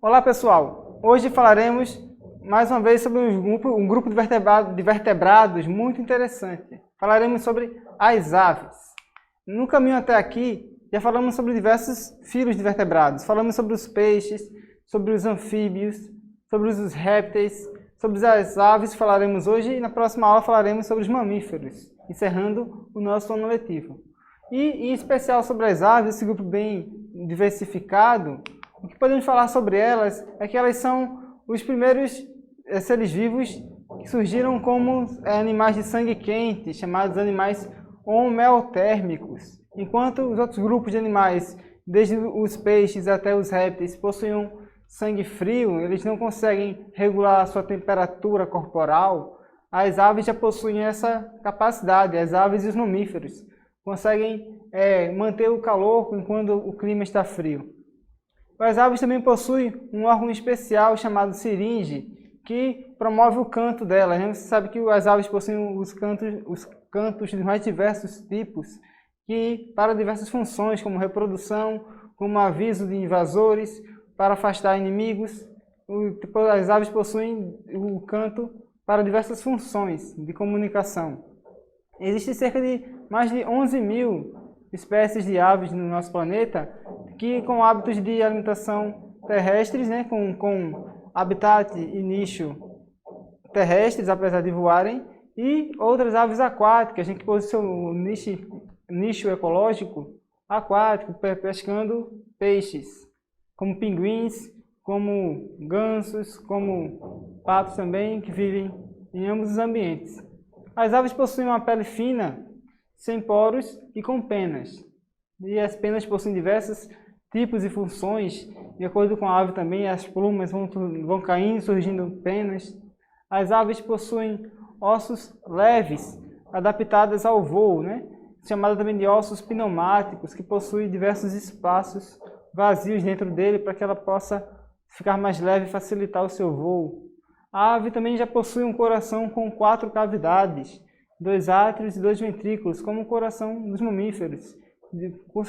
Olá pessoal, hoje falaremos mais uma vez sobre um grupo de vertebrados muito interessante. Falaremos sobre as aves. No caminho até aqui, já falamos sobre diversos filos de vertebrados. Falamos sobre os peixes, sobre os anfíbios, sobre os répteis, sobre as aves falaremos hoje e na próxima aula falaremos sobre os mamíferos, encerrando o nosso ano letivo. E em especial sobre as aves, esse grupo bem diversificado, o que podemos falar sobre elas é que elas são os primeiros seres vivos que surgiram como animais de sangue quente, chamados animais homeotérmicos, enquanto os outros grupos de animais, desde os peixes até os répteis, possuíam sangue frio, eles não conseguem regular a sua temperatura corporal. As aves já possuem essa capacidade, as aves e os mamíferos conseguem manter o calor enquanto o clima está frio. As aves também possuem um órgão especial chamado siringe, que promove o canto delas. Você sabe que as aves possuem os cantos de mais diversos tipos, que para diversas funções, como reprodução, como aviso de invasores, para afastar inimigos. As aves possuem o canto para diversas funções de comunicação. Existem cerca de mais de 11.000 espécies de aves no nosso planeta, que com hábitos de alimentação terrestres, com habitat e nicho terrestres, apesar de voarem, e outras aves aquáticas, que possuem o nicho ecológico aquático, pescando peixes, como pinguins, como gansos, como patos também, que vivem em ambos os ambientes. As aves possuem uma pele fina, sem poros e com penas. E as penas possuem diversos tipos e funções. De acordo com a ave também, as plumas vão caindo, surgindo penas. As aves possuem ossos leves, adaptados ao voo, chamado também de ossos pneumáticos, que possuem diversos espaços vazios dentro dele para que ela possa ficar mais leve e facilitar o seu voo. A ave também já possui um coração com 4 cavidades, 2 átrios e 2 ventrículos, como o coração dos mamíferos,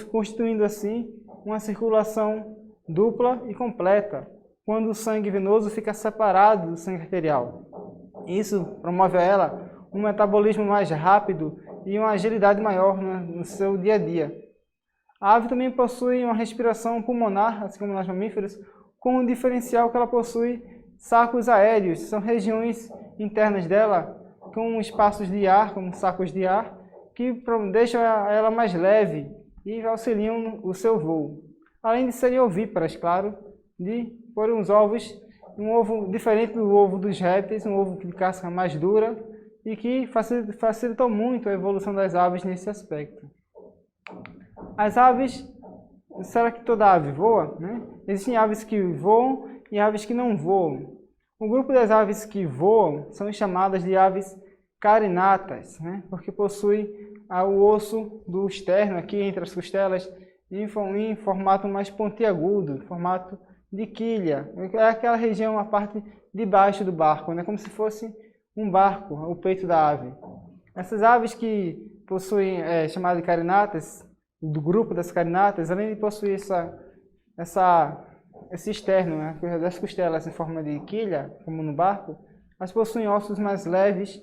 constituindo assim uma circulação dupla e completa, quando o sangue venoso fica separado do sangue arterial. Isso promove a ela um metabolismo mais rápido e uma agilidade maior no seu dia a dia. A ave também possui uma respiração pulmonar, assim como nós mamíferos, com um diferencial que ela possui sacos aéreos, são regiões internas dela com espaços de ar, como sacos de ar, que deixam ela mais leve e auxiliam o seu voo. Além de serem ovíparas, claro, de pôr uns ovos, um ovo diferente do ovo dos répteis, um ovo de casca mais dura, e que facilitou muito a evolução das aves nesse aspecto. As aves, será que toda ave voa? Existem aves que voam e aves que não voam. O grupo das aves que voam são chamadas de aves carinatas, porque possui o osso do externo aqui entre as costelas em formato mais pontiagudo, formato de quilha. É aquela região, a parte de baixo do barco, como se fosse um barco, o peito da ave. Essas aves que possuem, chamadas de carinatas, do grupo das carinatas, além de possuir esse externo, das costelas em forma de quilha, como no barco, elas possuem ossos mais leves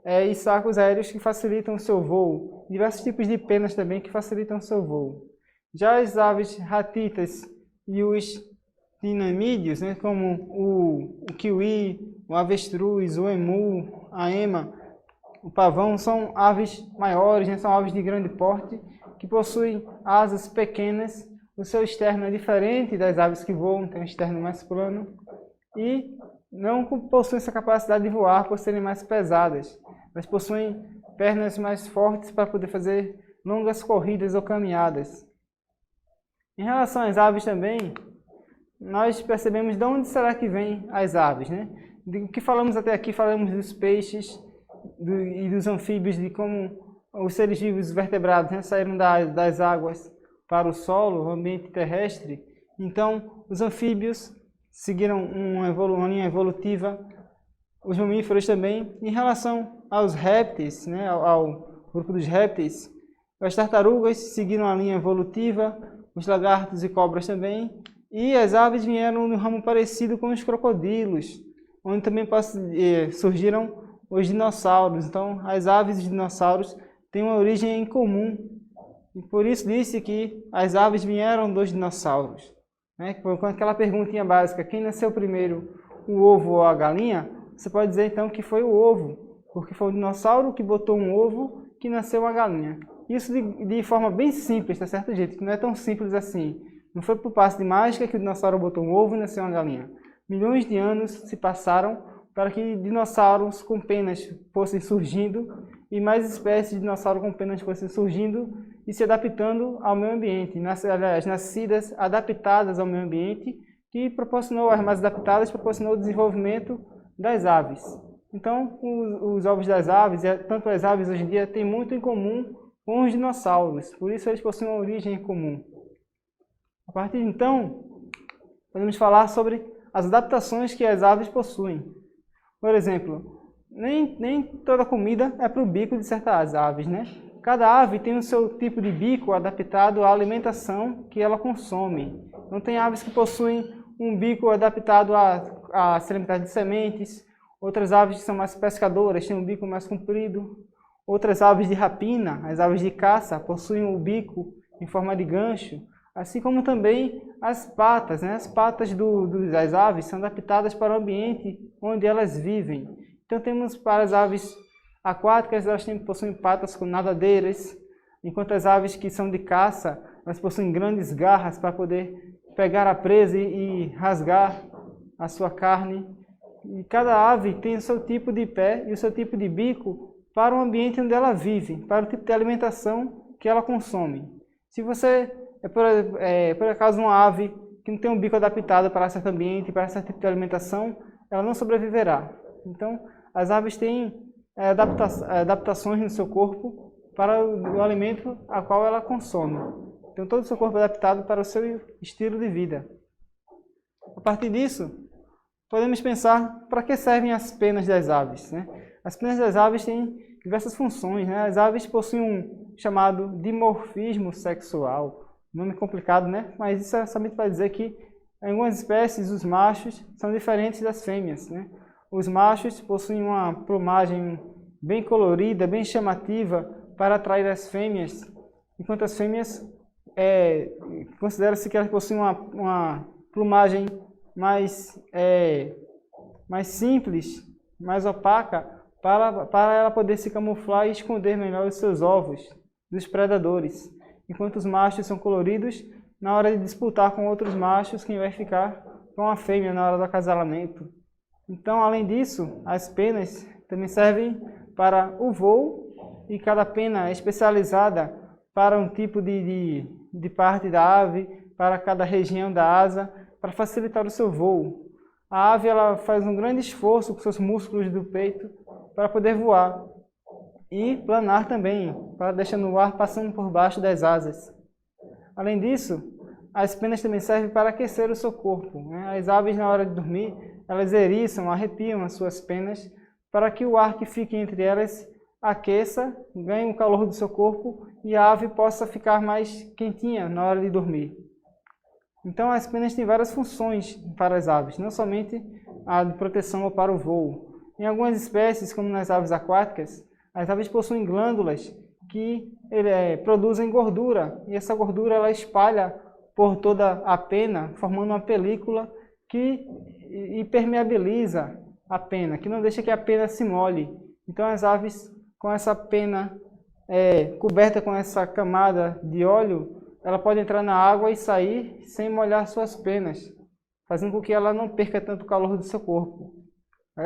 e sacos aéreos que facilitam o seu voo. Diversos tipos de penas também que facilitam o seu voo. Já as aves ratitas e os dinamídeos, como o kiwi, o avestruz, o emu, a ema, o pavão, são aves maiores, são aves de grande porte, que possuem asas pequenas. O seu externo é diferente das aves que voam, tem um externo mais plano, e não possuem essa capacidade de voar por serem mais pesadas. Elas possuem pernas mais fortes para poder fazer longas corridas ou caminhadas. Em relação às aves também, nós percebemos de onde será que vêm as aves. Do que falamos até aqui, falamos dos peixes e dos anfíbios, de como os seres vivos vertebrados saíram das águas para o solo, o ambiente terrestre. Então, os anfíbios seguiram uma linha evolutiva, os mamíferos também. Em relação aos répteis, ao grupo dos répteis, as tartarugas seguiram a linha evolutiva, os lagartos e cobras também, E as aves vieram no ramo parecido com os crocodilos, onde também surgiram os dinossauros. Então, as aves e os dinossauros têm uma origem em comum. E por isso disse que as aves vieram dos dinossauros. Né? Com aquela perguntinha básica, quem nasceu primeiro, o ovo ou a galinha? Você pode dizer então que foi o ovo, porque foi o dinossauro que botou um ovo que nasceu uma galinha. Isso de forma bem simples, tá certo, gente? Que não é tão simples assim. Não foi por passe de mágica que o dinossauro botou um ovo e nasceu uma galinha. Milhões de anos se passaram para que dinossauros com penas fossem surgindo e mais espécies de dinossauro com penas fossem surgindo e se adaptando ao meio ambiente. As nascidas adaptadas ao meio ambiente, que proporcionou, as mais adaptadas, proporcionou o desenvolvimento das aves. Então, os ovos das aves, tanto as aves hoje em dia, têm muito em comum com os dinossauros. Por isso, eles possuem uma origem em comum. A partir de então, podemos falar sobre as adaptações que as aves possuem. Por exemplo, nem toda comida é para o bico de certas aves, né? Cada ave tem o seu tipo de bico adaptado à alimentação que ela consome. Então, tem aves que possuem um bico adaptado a se alimentar de sementes. Outras aves que são mais pescadoras têm um bico mais comprido. Outras aves de rapina, as aves de caça, possuem o bico em forma de gancho. Assim como também as patas, né? As patas das aves são adaptadas para o ambiente onde elas vivem. Então temos para as aves aquáticas, elas possuem patas com nadadeiras, enquanto as aves que são de caça, elas possuem grandes garras para poder pegar a presa e rasgar a sua carne. E cada ave tem o seu tipo de pé e o seu tipo de bico para o ambiente onde ela vive, para o tipo de alimentação que ela consome. Se você por acaso uma ave que não tem um bico adaptado para certo ambiente, para certo tipo de alimentação, ela não sobreviverá. Então, as aves têm adaptações no seu corpo para o alimento a qual ela consome. Então, todo o seu corpo é adaptado para o seu estilo de vida. A partir disso, podemos pensar para que servem as penas das aves, né? As penas das aves têm diversas funções, né? As aves possuem um chamado dimorfismo sexual. Nome complicado, né? Mas isso é somente para dizer que em algumas espécies os machos são diferentes das fêmeas, né? Os machos possuem uma plumagem bem colorida, bem chamativa para atrair as fêmeas, enquanto as fêmeas considera-se que elas possuem uma plumagem mais simples, mais opaca, para ela poder se camuflar e esconder melhor os seus ovos dos predadores. Enquanto os machos são coloridos, na hora de disputar com outros machos, quem vai ficar com a fêmea na hora do acasalamento. Então, além disso, as penas também servem para o voo, e cada pena é especializada para um tipo de parte da ave, para cada região da asa, para facilitar o seu voo. A ave ela faz um grande esforço com seus músculos do peito para poder voar. E planar também, para deixar no ar passando por baixo das asas. Além disso, as penas também servem para aquecer o seu corpo, né? As aves, na hora de dormir, elas eriçam, arrepiam as suas penas para que o ar que fique entre elas aqueça, ganhe o calor do seu corpo e a ave possa ficar mais quentinha na hora de dormir. Então, as penas têm várias funções para as aves, não somente a de proteção ou para o voo. Em algumas espécies, como nas aves aquáticas, as aves possuem glândulas que produzem gordura, e essa gordura ela espalha por toda a pena, formando uma película que impermeabiliza a pena, que não deixa que a pena se molhe. Então as aves com essa pena coberta com essa camada de óleo, ela pode entrar na água e sair sem molhar suas penas, fazendo com que ela não perca tanto calor do seu corpo.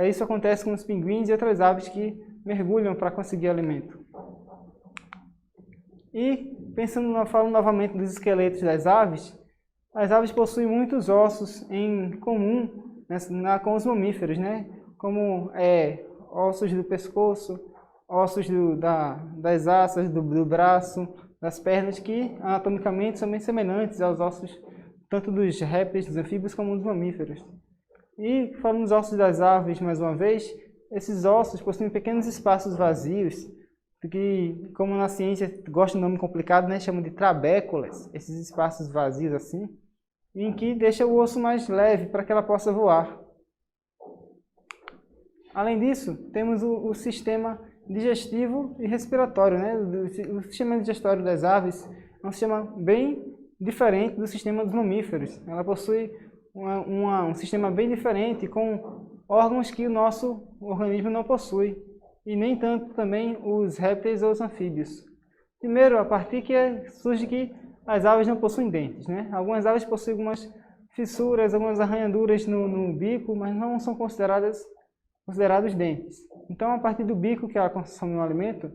Isso acontece com os pinguins e outras aves que mergulham para conseguir alimento. E, falando novamente dos esqueletos das aves, as aves possuem muitos ossos em comum com os mamíferos, né? Como ossos do pescoço, ossos das asas, do braço, das pernas, que anatomicamente são bem semelhantes aos ossos tanto dos répteis, dos anfíbios, como dos mamíferos. E, falando dos ossos das aves, mais uma vez, esses ossos possuem pequenos espaços vazios, que, como na ciência gosta de nome complicado, né, chamam de trabéculas, esses espaços vazios assim. em que deixa o osso mais leve para que ela possa voar. Além disso, temos o sistema digestivo e respiratório, né? O sistema digestório das aves é um sistema bem diferente do sistema dos mamíferos. Ela possui um sistema bem diferente, com órgãos que o nosso organismo não possui, e nem tanto também os répteis ou os anfíbios. Primeiro, a partir que surge que as aves não possuem dentes, né? Algumas aves possuem algumas fissuras, algumas arranhaduras no bico, mas não são considerados dentes. Então, a partir do bico que ela consome o alimento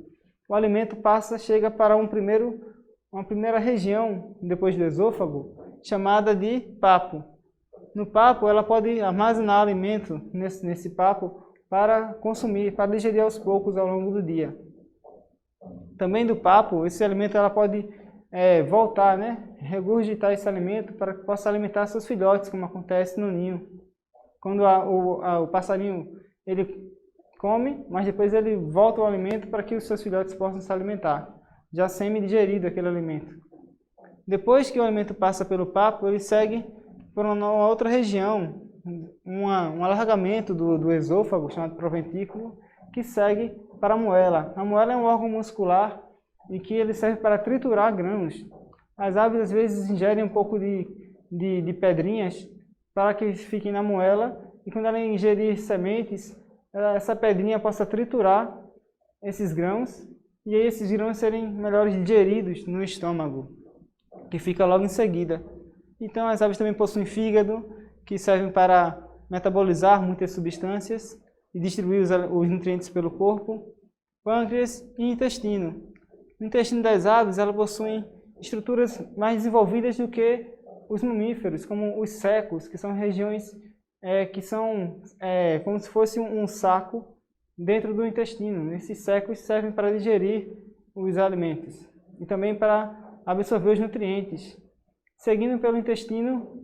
chega para uma primeira região, depois do esôfago, chamada de papo. No papo, ela pode armazenar alimento nesse papo para consumir, para digerir aos poucos ao longo do dia. Também do papo, esse alimento ela pode voltar, né? Regurgitar esse alimento para que possa alimentar seus filhotes, como acontece no ninho. Quando o passarinho ele come, mas depois ele volta o alimento para que os seus filhotes possam se alimentar, já semi-digerido aquele alimento. Depois que o alimento passa pelo papo, ele segue por uma outra região, um alargamento do esôfago, chamado proventículo, que segue para a moela. A moela é um órgão muscular em que ele serve para triturar grãos. As aves às vezes ingerem um pouco de pedrinhas para que fiquem na moela, e quando ela ingerir sementes, essa pedrinha possa triturar esses grãos, e aí esses grãos serem melhores digeridos no estômago, que fica logo em seguida. Então as aves também possuem fígado, que servem para metabolizar muitas substâncias e distribuir os nutrientes pelo corpo, pâncreas e intestino. No intestino das aves, elas possuem estruturas mais desenvolvidas do que os mamíferos, como os secos, que são regiões que são como se fosse um saco dentro do intestino. Esses secos servem para digerir os alimentos e também para absorver os nutrientes. Seguindo pelo intestino,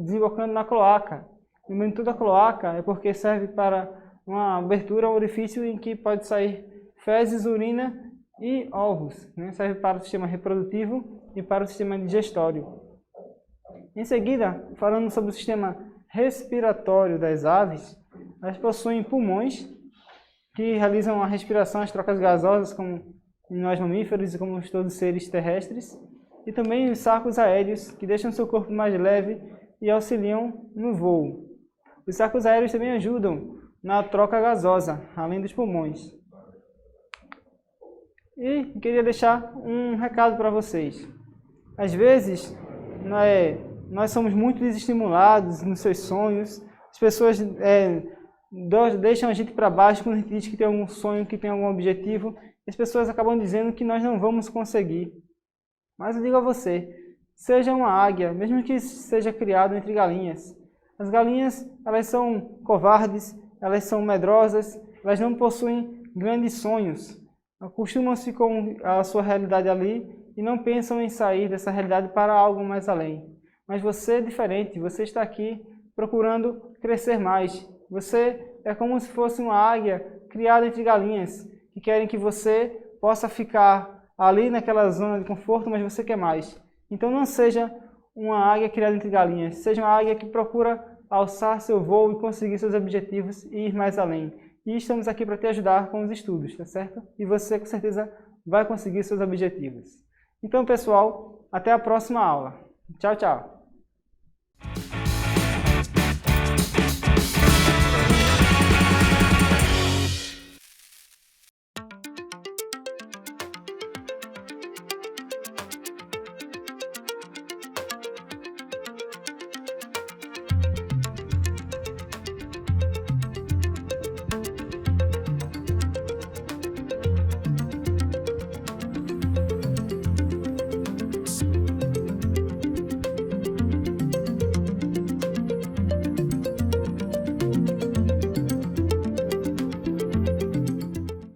desembocando na cloaca. Lembrando, toda a cloaca é porque serve para uma abertura, um orifício em que pode sair fezes, urina e ovos, né? Serve para o sistema reprodutivo e para o sistema digestório. Em seguida, falando sobre o sistema respiratório das aves, elas possuem pulmões que realizam a respiração, as trocas gasosas, como nós mamíferos e como todos os seres terrestres, e também os sacos aéreos, que deixam seu corpo mais leve e auxiliam no voo. Os sacos aéreos também ajudam na troca gasosa, além dos pulmões. E queria deixar um recado para vocês. Às vezes, nós somos muito desestimulados nos seus sonhos. As pessoas deixam a gente para baixo quando a gente diz que tem algum sonho, que tem algum objetivo. As pessoas acabam dizendo que nós não vamos conseguir. Mas eu digo a você, seja uma águia, mesmo que seja criado entre galinhas. As galinhas, elas são covardes, elas são medrosas, elas não possuem grandes sonhos. Acostumam-se com a sua realidade ali e não pensam em sair dessa realidade para algo mais além. Mas você é diferente, você está aqui procurando crescer mais. Você é como se fosse uma águia criada entre galinhas, que querem que você possa ficar ali naquela zona de conforto, mas você quer mais. Então não seja uma águia criada entre galinhas, seja uma águia que procura alçar seu voo e conseguir seus objetivos e ir mais além. E estamos aqui para te ajudar com os estudos, tá certo? E você com certeza vai conseguir seus objetivos. Então, pessoal, até a próxima aula. Tchau, tchau!